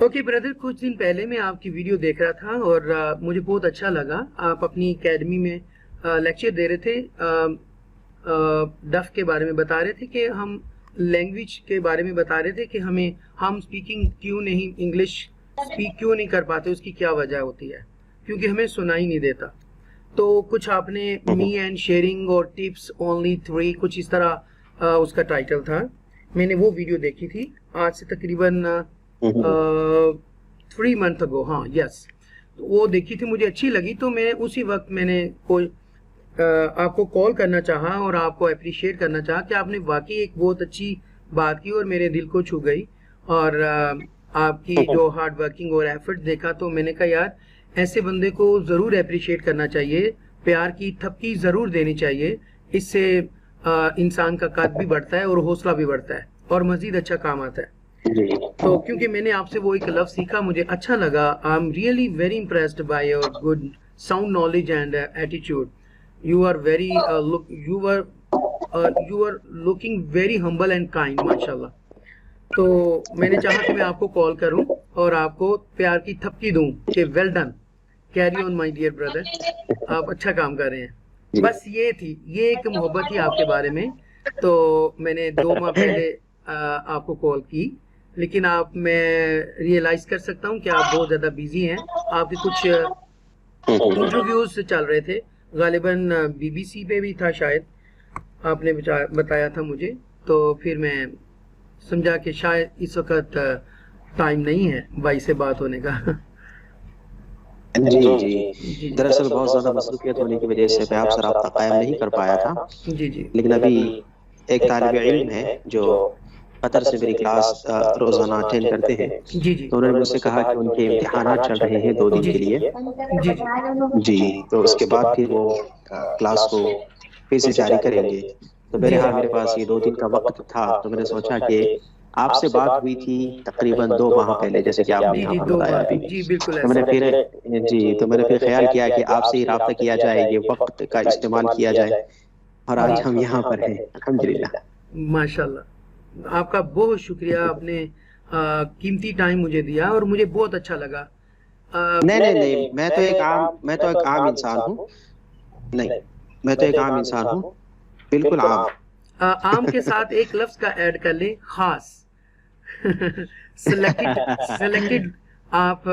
Okay برادر، کچھ دن پہلے میں آپ کی ویڈیو دیکھ رہا تھا اور مجھے بہت اچھا لگا. آپ اپنی اکیڈمی میں لیکچر دے رہے تھے، ڈف کے بارے میں بتا رہے تھے کہ ہم لینگویج کے بارے میں بتا رہے تھے کہ ہم اسپیکنگ کیوں نہیں، انگلش اسپیک کیوں نہیں کر پاتے، اس کی کیا وجہ ہوتی ہے، کیونکہ ہمیں سنا ہی نہیں دیتا. تو کچھ آپ نے می اینڈ شیئرنگ اور ٹپس اونلی 3 کچھ اس طرح اس کا ٹائٹل تھا. میں نے وہ ویڈیو دیکھی تھی آج سے تقریباً 3 months ago. ہاں یس، وہ دیکھی تھی، مجھے اچھی لگی. تو میں اسی وقت میں نے کوئی آپ کو کال کرنا چاہا اور آپ کو اپریشیٹ کرنا چاہا کہ آپ نے واقعی ایک بہت اچھی بات کی اور میرے دل کو چھو گئی. اور آپ کی جو ہارڈ ورکنگ اور ایفرٹ دیکھا تو میں نے کہا یار ایسے بندے کو ضرور اپریشیٹ کرنا چاہیے، پیار کی تھپکی ضرور دینی چاہیے. اس سے انسان کا قد بھی بڑھتا ہے اور حوصلہ بھی بڑھتا ہے اور مزید اچھا کام آتا ہے. تو کیونکہ میں نے آپ سے وہ ایک لفظ سیکھا، مجھے اچھا لگا. I am really very impressed by your good sound knowledge and attitude. You are very you are looking very humble and kind, ماشاء اللہ. تو میں نے چاہا کہ میں آپ کو کال کروں اور آپ کو پیار کی تھپکی دوں کہ well done, carry on my dear brother, آپ اچھا کام کر رہے ہیں. بس یہ تھی، یہ ایک محبت تھی آپ کے بارے میں. تو میں نے 2 ماہ پہلے آپ کو کال کی، لیکن میں ریئلائز کر سکتا ہوں کہ آپ بہت زیادہ بیزی ہیں. آپ کے کچھ انٹرویوز چل رہے تھے، غالباً BBC پہ بھی تھا شاید، آپ نے بتایا تھا مجھے. تو پھر میں سمجھا کہ شاید اس وقت ٹائم نہیں ہے بھائی سے بات ہونے کا. جی دراصل بہت زیادہ مصروفیت ہونے کی وجہ سے میں آپ سے رابطہ قائم نہیں کر پایا تھا. جی جی لیکن ابھی ایک طالب علم ہے جو قطر سے میری کلاس روزانہ اٹینڈ کرتے ہیں، جی جی تو انہوں نے مجھ سے کہا کہ ان کے امتحانات چل رہے ہیں 2 دن جی کے لیے. جی جی تو اس کے بعد پھر وہ کلاس کو پھر سے جاری کریں گے. تو جی بہرحال میرے پاس یہ 2 دن کا وقت تھا، تو میں نے سوچا کہ آپ سے بات ہوئی تھی تقریباً 2 ماہ پہلے، جیسے کہ آپ نے جی یہاں جی پر 2 بتایا ماہ ابھی. جی بالکل تو میں ایسا نے ہے. تو میں نے پھر خیال کیا کہ آپ سے ہی رابطہ کیا جائے، یہ وقت کا استعمال کیا جائے، اور آج ہم یہاں پر ہیں الحمدللہ. ماشاء اللہ، آپ کا بہت شکریہ. آپ نے قیمتی ٹائم مجھے دیا اور مجھے بہت اچھا لگا. نہیں، میں تو ایک عام انسان ہوں. نہیں، میں تو ایک عام انسان ہوں، بالکل عام. عام کے ساتھ ایک لفظ کا ایڈ کر لیں، خاص. سلیکٹڈ آپ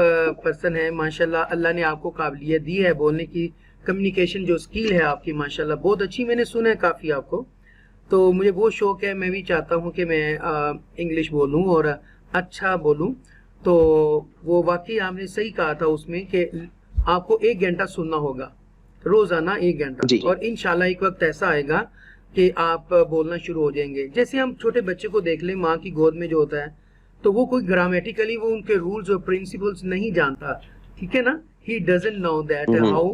پرسن ہیں ماشاءاللہ. اللہ نے آپ کو قابلیت دی ہے بولنے کی، کمیونیکیشن جو سکیل ہے آپ کی ماشاءاللہ بہت اچھی. میں نے سنا ہے کافی آپ کو، تو مجھے بہت شوق ہے. میں بھی چاہتا ہوں کہ میں انگلش بولوں اور اچھا بولوں. تو وہ واقعی آپ نے صحیح کہا تھا اس میں کہ آپ کو 1 گھنٹہ سننا ہوگا، روزانہ 1 گھنٹہ. جی اور انشاءاللہ ایک وقت ایسا آئے گا کہ آپ بولنا شروع ہو جائیں گے. جیسے ہم چھوٹے بچے کو دیکھ لیں، ماں کی گود میں جو ہوتا ہے، تو وہ کوئی گرامیٹیکلی وہ ان کے رولز اور پرنسپلز نہیں جانتا، ٹھیک ہے نا. He doesn't know that how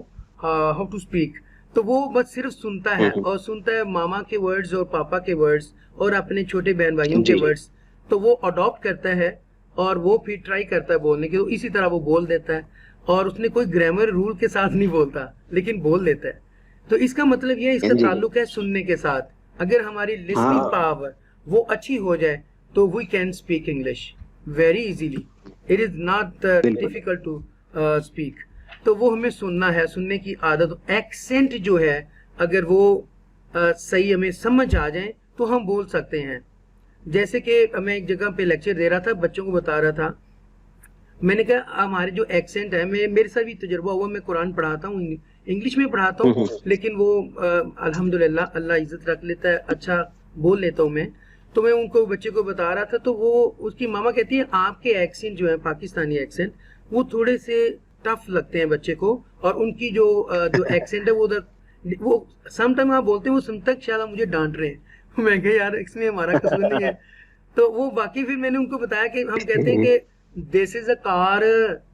to speak. تو وہ بس صرف سنتا ہے، اور سنتا ہے ماما کے ورڈز اور پاپا کے ورڈز اور اپنے چھوٹے بہن بھائیوں کے ورڈز. تو وہ اڈاپٹ کرتا ہے اور وہ پھر ٹرائی کرتا ہے بولنے کی، تو اسی طرح وہ بول دیتا ہے. اور اس نے کوئی گرامر رول کے ساتھ نہیں بولتا، لیکن بول دیتا ہے. تو اس کا مطلب یہ ہے، اس کا تعلق ہے سننے کے ساتھ. اگر ہماری لسننگ پاور وہ اچھی ہو جائے تو we can speak English very easily. It is not difficult to speak. تو وہ ہمیں سننا ہے، سننے کی عادت. ایکسنٹ جو ہے اگر وہ صحیح ہمیں سمجھ آ جائیں تو ہم بول سکتے ہیں. جیسے کہ میں ایک جگہ پہ لیکچر دے رہا تھا، بچوں کو بتا رہا تھا. میں نے کہا ہمارے جو ایکسنٹ ہے، میرے ساتھ بھی تجربہ ہوا. میں قرآن پڑھاتا ہوں، انگلش میں پڑھاتا ہوں، لیکن وہ الحمدللہ اللہ عزت رکھ لیتا ہے، اچھا بول لیتا ہوں میں. تو میں ان کو بچے کو بتا رہا تھا، تو وہ اس کی ماما کہتی ہے آپ کے ایکسنٹ جو ہے پاکستانی ایکسنٹ وہ تھوڑے سے ٹف لگتے ہیں بچے کو. اور ان کی جو ایکسنٹ ہے وہ سم ٹائم آپ بولتے ہیں وہ سمجھتا ہے شاید مجھے ڈانٹ رہے ہیں. میں کہا یار اس میں ہمارا قصور نہیں ہے. تو وہ باقی پھر میں نے ان کو بتایا کہ ہم کہتے ہیں کہ this is a car,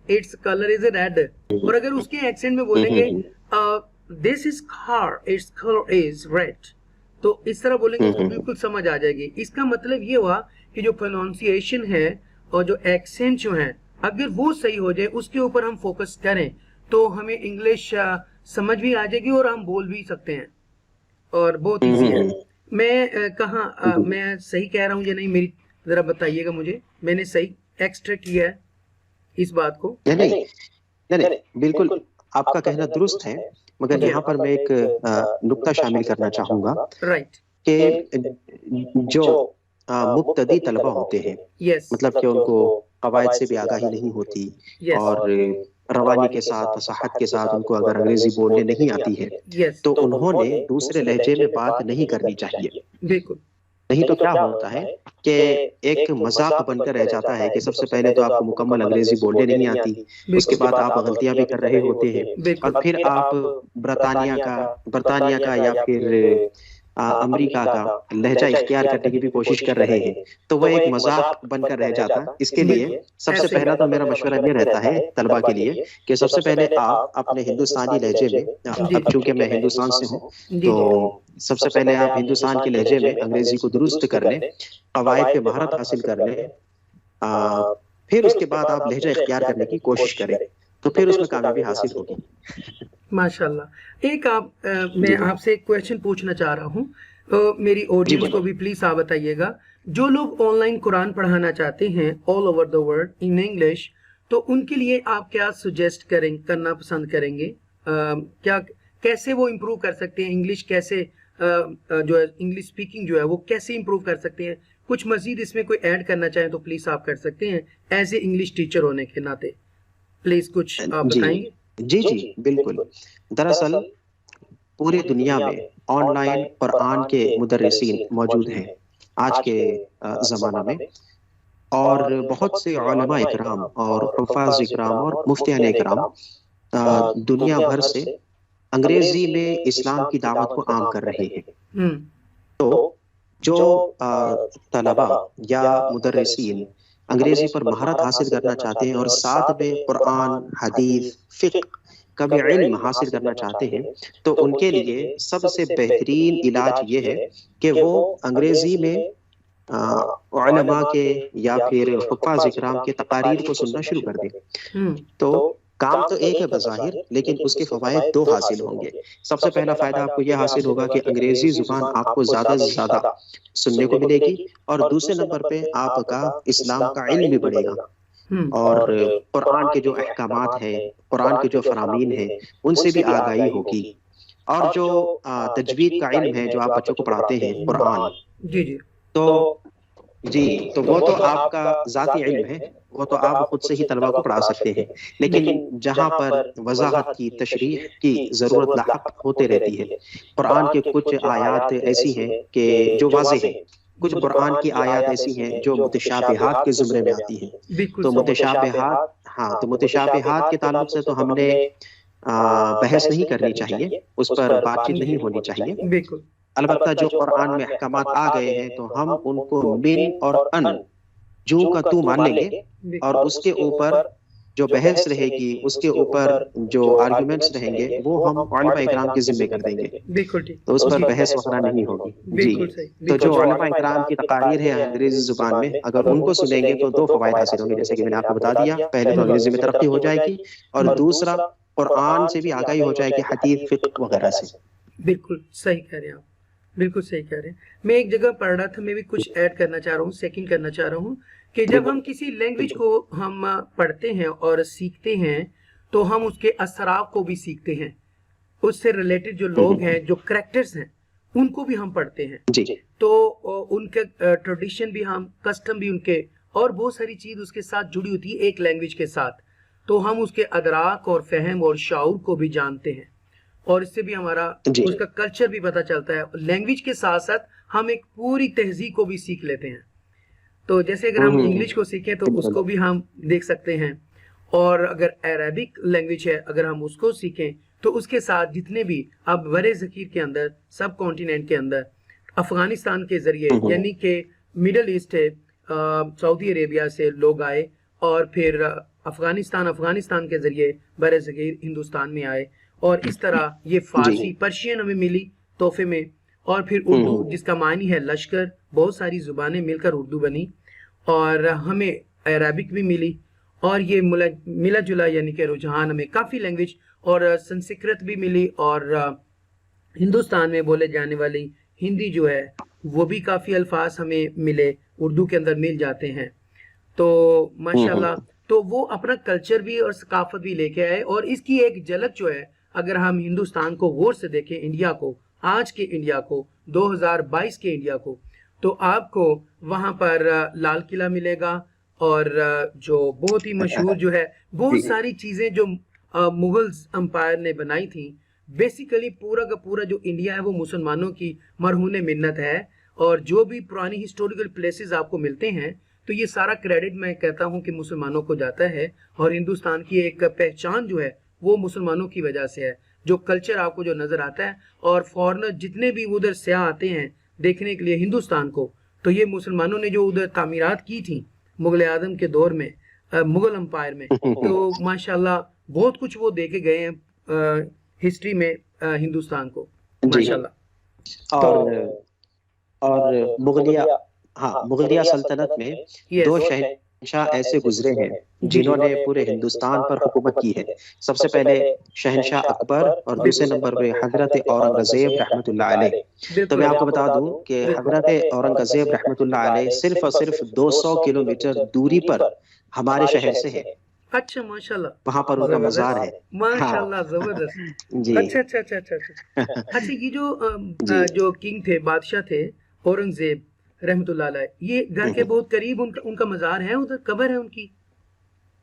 its colour is a red. اور اگر اس کے ایکسنٹ میں بولیں گے this is car, its colour is red, تو اس طرح بولیں گے اس کو بالکل سمجھ آ جائے گی. اس کا مطلب یہ ہوا کہ جو پروننسیشن ہے اور جو ایکسنٹ جو ہیں اگر وہ صحیح ہو جائے، اس کے اوپر ہم فوکس کریں تو ہمیں انگلش سمجھ بھی آ جائے گی اور ہم بول بھی سکتے ہیں، اور بہت ایزی ہے. میں کہاں میں صحیح کہہ رہا ہوں یا نہیں، میری ذرا بتائیے گا مجھے. میں نے صحیح ایکسٹریکٹ کیا ہے؟ اس بات کو؟ نہیں نہیں نہیں نہیں، بالکل آپ کا کہنا درست ہے، مگر یہاں پر میں ایک نقطہ شامل کرنا چاہوں گا رائٹ. کہ جو مبتدی طلبہ ہوتے ہیں، یس. مطلب کہ ان کو قواعد سے بھی آگاہی نہیں ہوتی، یس. اور روانی کے ساتھ فصاحت کے ساتھ ان کو اگر انگریزی بولنے نہیں آتی ہے یس. تو انہوں نے دوسرے لہجے میں بات نہیں کرنی چاہیے. بالکل. نہیں تو کیا ہوتا ہے کہ ایک مذاق بن کر رہ جاتا ہے کہ سب سے پہلے تو آپ کو مکمل انگریزی بولنے نہیں آتی، اس کے بعد آپ غلطیاں بھی کر رہے ہوتے ہیں، اور پھر آپ برطانیہ کا یا پھر امریکہ کا لہجہ اختیار کرنے کی بھی کوشش کر رہے ہیں، تو وہ ایک مذاق بن کر رہ جاتا. اس کے لیے سب سے پہلا تو میرا مشورہ یہ رہتا ہے طلبہ کے لیے کہ سب سے پہلے آپ اپنے ہندوستانی لہجے میں، اب چونکہ میں ہندوستان سے ہوں تو سب سے پہلے آپ ہندوستان کے لہجے میں انگریزی کو درست کر لیں، قواعد پہ مہارت حاصل کر لیں، پھر اس کے بعد آپ لہجہ اختیار کرنے کی کوشش کریں، تو پھر اس میں کامیابی حاصل ہوگی. ماشاء اللہ. ایک میں آپ سے ایک کویشچن پوچھنا چاہ رہا ہوں، میری آڈینس کو بھی پلیز آپ بتائیے گا. جو لوگ آن لائن قرآن پڑھانا چاہتے ہیں all over the world in English, تو ان کے لیے آپ کیا سجیسٹ کرنا پسند کریں گے؟ کیا کیسے وہ امپروو کر سکتے ہیں انگلش؟ کیسے جو ہے انگلش اسپیکنگ جو ہے وہ کیسے امپروو کر سکتے ہیں؟ کچھ مزید اس میں کوئی ایڈ کرنا چاہیں تو پلیز آپ کر سکتے ہیں ایز اے انگلش ٹیچر ہونے کے ناطے. پلیز کچھ آپ بتائیں گے؟ جی جی بالکل. دراصل پوری دنیا میں آن لائن قرآن کے مدرسین موجود ہیں آج کے زمانہ میں، اور بہت سے علماء اکرام اور حفاظ اکرام اور مفتیان اکرام دنیا بھر سے انگریزی میں اسلام کی دعوت کو عام کر رہے ہیں. تو جو طلبہ یا مدرسین انگریزی پر مہارت حاصل کرنا چاہتے ہیں اور ساتھ میں قرآن، حدیث، فقہ کا بھی علم حاصل کرنا چاہتے ہیں، تو ان کے لیے سب سے بہترین علاج یہ ہے کہ وہ انگریزی میں علماء کے یا پھر حفاظ اکرام کے تقاریر کو سننا شروع کر دیں. تو کام تو ایک ہے بظاہر، لیکن اس کے فوائد دو حاصل ہوں گے. سب سے پہلا فائدہ آپ کو یہ حاصل ہوگا کہ انگریزی زبان آپ کو زیادہ سے زیادہ سننے کو ملے گی، اور دوسرے نمبر پہ آپ کا اسلام کا علم بھی بڑھے گا، اور قرآن کے جو احکامات ہیں، قرآن کے جو فرامین ہیں، ان سے بھی آگاہی ہوگی. اور جو تجوید کا علم ہے جو آپ بچوں کو پڑھاتے ہیں قرآن، جی جی تو وہ تو آپ کا ذاتی علم ہے، وہ تو آپ خود سے ہی طلبہ کو پڑھا سکتے ہیں. لیکن جہاں پر وضاحت کی، تشریح کی ضرورت لاحق ہوتے رہتی ہے، قرآن کے کچھ آیات ایسی ہیں کہ جو واضح ہیں، کچھ قرآن کی آیات ایسی ہیں جو متشابہات کے زمرے میں آتی ہیں. تو متشابہات کے تعلق سے تو ہم نے بحث نہیں کرنی چاہیے، اس پر بات چیت نہیں ہونی چاہیے. بالکل. البتہ جو قرآن میں احکامات آ گئے ہیں تو ہم ان کو من اور ان جو کا تو مان لیں گے، اور اس کے اوپر جو بحث رہے گی، اس کے اوپر جو آرگومنٹس رہیں گے، وہ ہم علماء اکرام کے ذمہ کر دیں گے. بالکل ٹھیک. تو اس پر بحث وغیرہ نہیں ہوگی. جی تو جو علماء اکرام کی تقاریر ہے انگریزی زبان میں، اگر ان کو سنیں گے تو دو فوائد حاصل ہوں گے، جیسے کہ میں نے آپ کو بتا دیا. پہلے تو انگریزی میں ترقی ہو جائے گی، اور دوسرا قرآن سے بھی آگاہی ہو جائے گی، حدیث، فقہ وغیرہ سے. بالکل صحیح کہہ رہے ہیں آپ، بالکل صحیح کہہ رہے ہیں. میں ایک جگہ پڑھ رہا تھا، میں بھی کچھ ایڈ کرنا چاہ رہا ہوں، سیکنڈ کرنا چاہ رہا ہوں، کہ جب ہم کسی لینگویج کو ہم پڑھتے ہیں اور سیکھتے ہیں تو ہم اس کے اثرات کو بھی سیکھتے ہیں. اس سے ریلیٹڈ جو لوگ ہیں، جو کریکٹرز ہیں، ان کو بھی ہم پڑھتے ہیں. تو ان کے ٹریڈیشن بھی، ہم کسٹم بھی ان کے، اور بہت ساری چیز اس کے ساتھ جڑی ہوتی ہے ایک لینگویج کے ساتھ. تو ہم اس کے ادراک اور فہم اور شعور کو بھی جانتے ہیں، اور اس سے بھی ہمارا اس کا کلچر بھی پتہ چلتا ہے. لینگویج کے ساتھ ساتھ ہم ایک پوری تہذیب کو بھی سیکھ لیتے ہیں. تو جیسے اگر ہم انگلش کو سیکھیں تو اس کو بھی ہم دیکھ سکتے ہیں، اور اگر عربک لینگویج ہے اگر ہم اس کو سیکھیں تو اس کے ساتھ جتنے بھی اب بر صغیر کے اندر، سب کانٹیننٹ کے اندر، افغانستان کے ذریعے، یعنی کہ مڈل ایسٹ ہے، سعودی عربیہ سے لوگ آئے، اور پھر افغانستان کے ذریعے بر صغیر ہندوستان میں آئے، اور اس طرح یہ فارسی، پرشین ہمیں ملی تحفے میں، اور پھر اردو جس کا معنی ہے لشکر، بہت ساری زبانیں مل کر اردو بنی، اور ہمیں عربک بھی ملی، اور یہ ملا جلا یعنی کہ رجحان ہمیں کافی لینگویج، اور سنسکرت بھی ملی، اور ہندوستان میں بولے جانے والی ہندی جو ہے وہ بھی کافی الفاظ ہمیں ملے، اردو کے اندر مل جاتے ہیں. تو ماشاءاللہ تو وہ اپنا کلچر بھی اور ثقافت بھی لے کے آئے. اور اس کی ایک جھلک جو ہے اگر ہم ہندوستان کو غور سے دیکھیں، انڈیا کو، آج کے انڈیا کو، 2022 کے انڈیا کو، تو آپ کو وہاں پر لال قلعہ ملے گا، اور جو بہت ہی مشہور جو ہے بہت ساری چیزیں جو مغلز امپائر نے بنائی تھیں. بیسیکلی پورا کا پورا جو انڈیا ہے وہ مسلمانوں کی مرہون منت ہے. اور جو بھی پرانی ہسٹوریکل پلیسز آپ کو ملتے ہیں تو یہ سارا کریڈٹ میں کہتا ہوں کہ مسلمانوں کو جاتا ہے. اور ہندوستان کی ایک پہچان جو ہے وہ مسلمانوں کی وجہ سے ہے. جو کلچر آپ کو جو نظر آتا ہے، اور فورنر جتنے بھی ادھر سیاح آتے ہیں دیکھنے کے لیے ہندوستان کو، تو یہ مسلمانوں نے جو ادھر تعمیرات کی تھیں مغل اعظم کے دور میں، مغل امپائر میں، تو ماشاءاللہ بہت کچھ وہ دے کے گئے ہیں ہسٹری میں ہندوستان کو ماشاءاللہ. اور مغلیہ مغلیہ سلطنت میں دو شہنشاہ ایسے گزرے ہیں جنہوں نے پورے ہندوستان پر حکومت کی ہے. سب سے پہلے شہنشاہ اکبر اور دوسرے نمبر پہ حضرت اورنگزیب رحمۃ اللہ علیہ. تو میں آپ کو بتا دوں کہ حضرت اورنگزیب رحمۃ اللہ علیہ صرف اور صرف 200 کلومیٹر دوری پر ہمارے شہر سے ہے. اچھا ماشاءاللہ، وہاں پر ان کا مزار ہے. ماشاءاللہ زبردست. جی اچھا اچھا اچھا اچھا اچھا. اچھا یہ جو کنگ تھے، بادشاہ تھے اورنگزیب رحمۃ اللہ علیہ، یہ گھر کے بہت قریب ان کا مزار ہے، ادھر قبر ہے ان کی،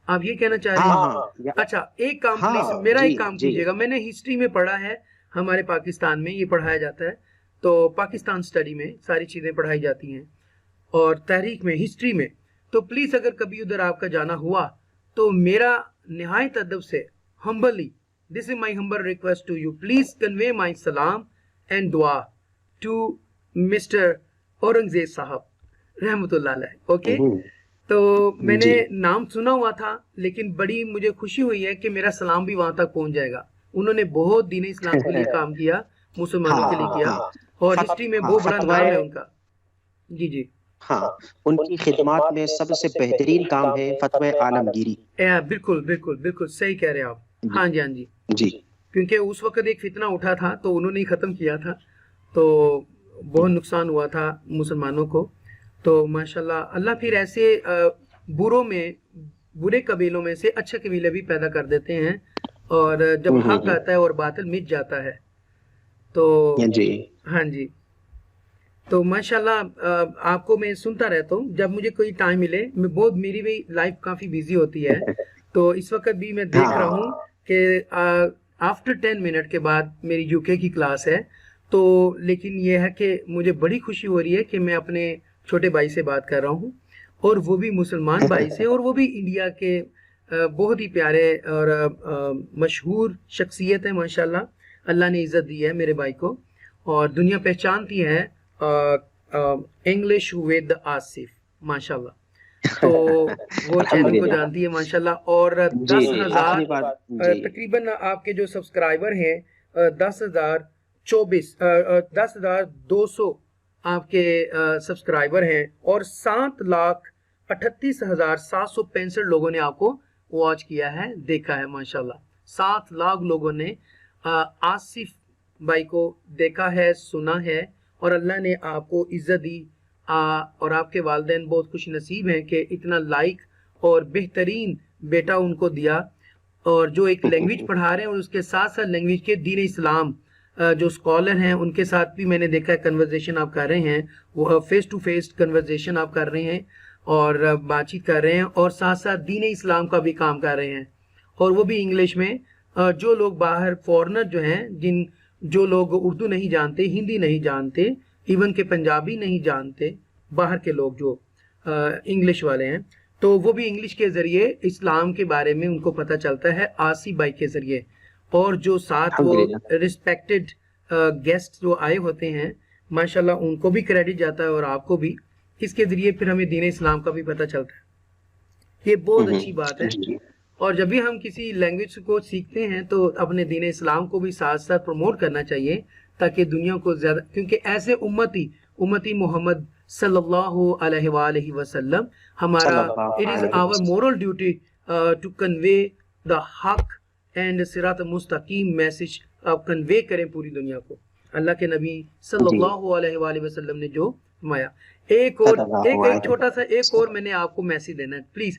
آپ یہ کہنا چاہ رہے ہیں؟ اچھا ایک کام پلیز، میرا ایک کام کیجیے گا. میں نے ہسٹری میں پڑھا ہے، ہمارے پاکستان میں یہ پڑھایا جاتا ہے، تو پاکستان سٹڈی میں ساری چیزیں پڑھائی جاتی ہیں، اور تاریخ میں، ہسٹری میں. تو پلیز اگر کبھی ادھر آپ کا جانا ہوا تو میرا نہایت ادب سے humbly, this is my humble request to you, please convey my سلام اینڈ دعا ٹو مسٹر اورنگزیب صاحب رحمۃ اللہ علیہ. اوکے، تو میں نے نام سنا ہوا تھا، لیکن بڑی مجھے خوشی ہوئی ہے کہ میرا سلام بھی وہاں تک پہنچ جائے گا. انہوں نے بہت دین اسلام کے لیے کام کیا، مسلمانوں کے لیے کیا، اور ہسٹری میں بہت بڑا نام ہے ان کا. جی جی ہاں، ان کی خدمات میں سب سے بہترین کام ہے فتوی عالمگیری. بالکل بالکل بالکل صحیح کہہ رہے ہیں آپ. ہاں جی ہاں جی جی، کیونکہ اس وقت ایک فتنہ اٹھا تھا تو انہوں نے ہی ختم کیا تھا، تو بہت نقصان ہوا تھا مسلمانوں کو. تو ماشاءاللہ اللہ پھر ایسے بروں میں، برے قبیلوں میں سے اچھے قبیلے بھی پیدا کر دیتے ہیں، اور جب حق آتا ہے اور باطل مٹ جاتا ہے تو ہاں جی. تو ماشاءاللہ آپ کو میں سنتا رہتا ہوں جب مجھے کوئی ٹائم ملے. میری بھی لائف کافی بیزی ہوتی ہے، تو اس وقت بھی میں دیکھ رہا ہوں کہ آفٹر 10 منٹ کے بعد میری یو کے کی کلاس ہے. تو لیکن یہ ہے کہ مجھے بڑی خوشی ہو رہی ہے کہ میں اپنے چھوٹے بھائی سے بات کر رہا ہوں، اور وہ بھی مسلمان بھائی سے، اور وہ بھی انڈیا کے بہت ہی پیارے اور مشہور شخصیت ہے ماشاءاللہ. اللہ نے عزت دی ہے میرے بھائی کو، اور دنیا پہچانتی ہے انگلش ود آصف ماشاءاللہ. تو وہ چینل کو جانتی ہے ماشاءاللہ. اور 10,000 تقریباً آپ کے جو سبسکرائبر ہیں 10,200 آپ کے سبسکرائبر ہیں، اور 7,38,765 لوگوں نے آپ کو واچ کیا ہے، دیکھا ہے ماشاءاللہ. 7 لاکھ لوگوں نے آصف بھائی کو دیکھا ہے، سنا ہے، اور اللہ نے آپ کو عزت دی. اور آپ کے والدین بہت خوش نصیب ہیں کہ اتنا لائک اور بہترین بیٹا ان کو دیا، اور جو ایک لینگویج پڑھا رہے ہیں، اور اس کے ساتھ ساتھ لینگویج کے دین اسلام جو اسکالر ہیں ان کے ساتھ بھی میں نے دیکھا ہے کنورزیشن آپ کر رہے ہیں، وہ فیس ٹو فیس کنورزیشن آپ کر رہے ہیں اور بات چیت کر رہے ہیں، اور ساتھ ساتھ دین اسلام کا بھی کام کر رہے ہیں، اور وہ بھی انگلش میں. جو لوگ باہر فورنر جو ہیں، جو لوگ اردو نہیں جانتے، ہندی نہیں جانتے، ایون کہ پنجابی نہیں جانتے، باہر کے لوگ جو انگلش والے ہیں، تو وہ بھی انگلش کے ذریعے اسلام کے بارے میں ان کو پتہ چلتا ہے آصف بھائی کے ذریعے. اور جو ساتھ وہ ریسپیکٹڈ گیسٹ جو آئے ہوتے ہیں ماشاءاللہ ان کو بھی کریڈٹ جاتا ہے، اور آپ کو بھی. اس کے ذریعے پھر ہمیں دین اسلام کا بھی پتہ چلتا ہے. یہ بہت اچھی بات ہے. اور جب بھی ہم کسی لینگویج کو سیکھتے ہیں تو اپنے دین اسلام کو بھی ساتھ ساتھ پروموٹ کرنا چاہیے، تاکہ دنیا کو زیادہ، کیونکہ ایسے امتی محمد صلی اللہ علیہ وآلہ وسلم ہمارا it is our moral duty to convey the حق اینڈ صراط مستقیم میسج آپ کنوے کریں پوری دنیا کو، اللہ کے نبی صلی اللہ علیہ وآلہ وسلم نے جو فرمایا. ایک چھوٹا سا ایک اور میں نے آپ کو میسج دینا ہے پلیز،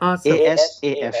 ASAF।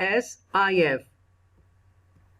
ASIF।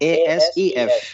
ASEF,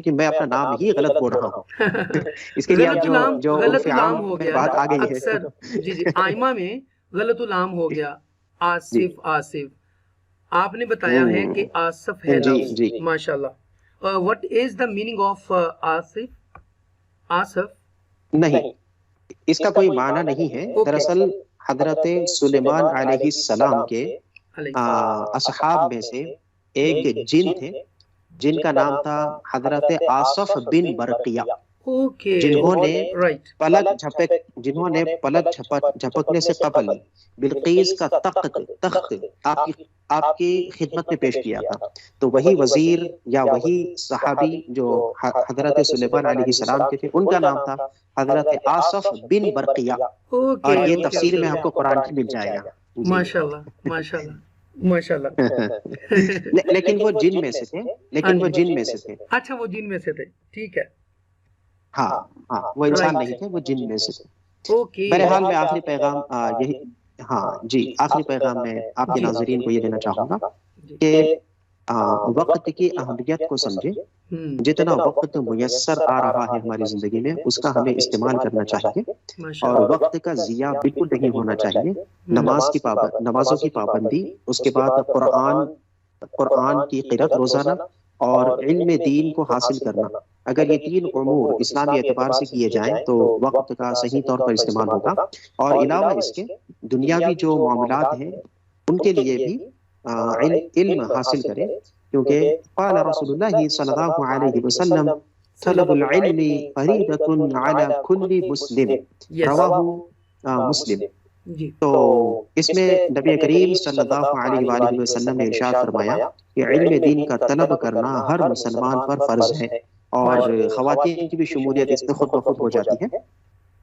کہ میں اپنا نام ہی غلط بول رہا ہوں. اس کے لیے غلط اب لام جو غلط عرف لام عام ہو میں گیا بات آ گئی ہے. اکثر. جی جی آئمہ میں غلط لام ہو گیا. جی آصف آپ نے بتایا ہے کہ آصف ہے جی لفظ. جی ماشاء اللہ. What is the meaning of Asif? Asif نہیں، اس کا کوئی معنی نہیں ہے. اوکے دراصل حضرت سلیمان علیہ السلام کے اصحاب میں سے ایک جن تھے جن کا نام تھا حضرت آصف بن برقیہ، اوکے جنہوں نے رائٹ. پلک جھپکنے سے قبل بلقیس کا تخت آپ کی خدمت میں پیش کیا تھا. تو وہی وزیر یا وہی صحابی جو حضرت سلیمان علیہ السلام کے تھے، ان کا نام تھا حضرت آصف بن برقیہ. اوکے اور یہ اوکے تفسیر میں اوکے. آپ کو قرآن کی مل جائے گا. جی. ماشاء اللہ ماشاء اللہ ماشاء اللہ. لیکن وہ جن میں سے تھے. اچھا وہ جن میں سے تھے. ٹھیک ہے. ہاں ہاں، وہ انسان نہیں تھے، وہ جن میں سے تھے. اوکے. بہرحال میں آخری پیغام یہی، ہاں جی، آخری پیغام میں آپ کے ناظرین کو یہ دینا چاہوں گا کہ وقت کی اہمیت کو سمجھیں. جتنا وقت میسر آ رہا ہے ہماری زندگی میں، اس کا ہمیں استعمال کرنا چاہیے، اور وقت کا ضیاع بالکل نہیں ہونا چاہیے. نمازوں کی پابندی، اس کے بعد قرآن کی قرأت روزانہ، اور علم دین کو حاصل کرنا. اگر یہ تین امور اسلامی اعتبار سے کیے جائیں تو وقت کا صحیح طور پر استعمال ہوگا. اور علاوہ اس کے دنیاوی جو معاملات ہیں ان کے لیے بھی علم حاصل کریں، کیونکہ قال رسول اللہ صلی اللہ علیہ وسلم طلب العلم فریضۃ علی کل مسلم، رواہ مسلم. جی تو اس میں نبی کریم صلی اللہ علیہ وآلہ وسلم نے ارشاد فرمایا کہ علم دین کا طلب کرنا ہر مسلمان پر فرض ہے، اور خواتین کی بھی شمولیت اس میں خود بخود ہو جاتی ہے.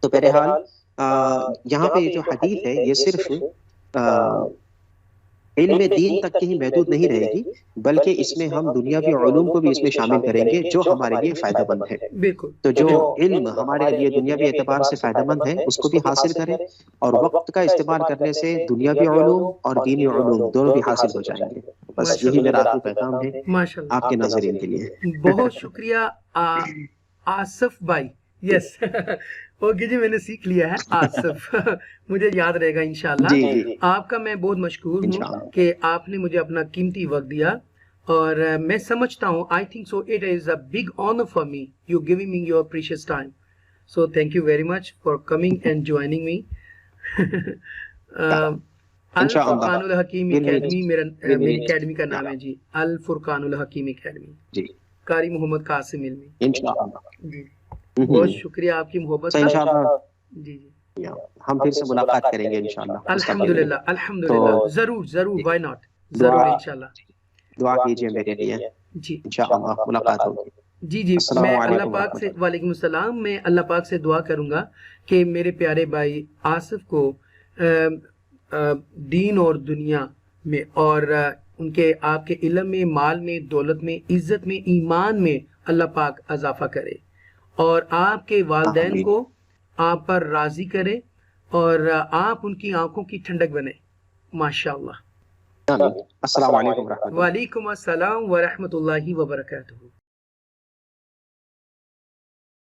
تو بہرحال یہاں پہ جو حدیث ہے یہ صرف علم دین تک کی ہی محدود نہیں رہے گی، بلکہ اس میں ہم دنیاوی علوم کو بھی اس میں شامل کریں گے جو ہمارے لیے فائدہ مند ہے. بالکل. تو جو علم ہمارے لیے دنیاوی اعتبار سے فائدہ مند ہے اس کو بھی حاصل کریں، اور وقت کا استعمال کرنے سے دنیاوی علوم اور دینی علوم دونوں بھی حاصل ہو جائیں گے. بس یہی میرا آخری پیغام ہے ماشاء اللہ. آپ کے ناظرین کے لیے. بہت شکریہ آصف بھائی. یس اوکے جی، میں نے سیکھ لیا ہے آصف. مجھے یاد رہے گا انشاءاللہ. جی جی آپ کا میں بہت مشکور ہوں انشاءاللہ. کہ آپ نے مجھے اپنا قیمتی وقت دیا، اور میں سمجھتا ہوں I think so it is a big honor for me you giving me your precious time. So thank you very much for coming and joining me. الفرقان الحکیم اکیڈمی میری اکیڈمی کا نام ہے جی. الفرقان الحکیم اکیڈمی، جی قاری محمد قاسم علمی. انشاءاللہ. جی بہت شکریہ آپ کی محبت کا. انشاءاللہ جی جی ہم پھر سے ملاقات کریں گے انشاءاللہ. الحمدللہ الحمدللہ. ضرور ضرور، وائی ناٹ، ضرور انشاءاللہ. دعا کیجیے میرے لیے، جی انشاءاللہ ملاقات ہوگی. جی جی. السلام میں علیکم اللہ پاک سے، وعلیکم السلام، میں اللہ پاک سے دعا کروں گا کہ میرے پیارے بھائی آصف کو دین اور دنیا میں، اور ان کے آپ کے علم میں، مال میں، دولت میں، عزت میں، ایمان میں اللہ پاک اضافہ کرے، اور آپ کے والدین کو آپ پر راضی کرے، اور آپ ان کی آنکھوں کی ٹھنڈک بنے. ماشاءاللہ. السلام علیکم ورحمۃ اللہ. وعلیکم السلام ورحمۃ اللہ وبرکاتہ.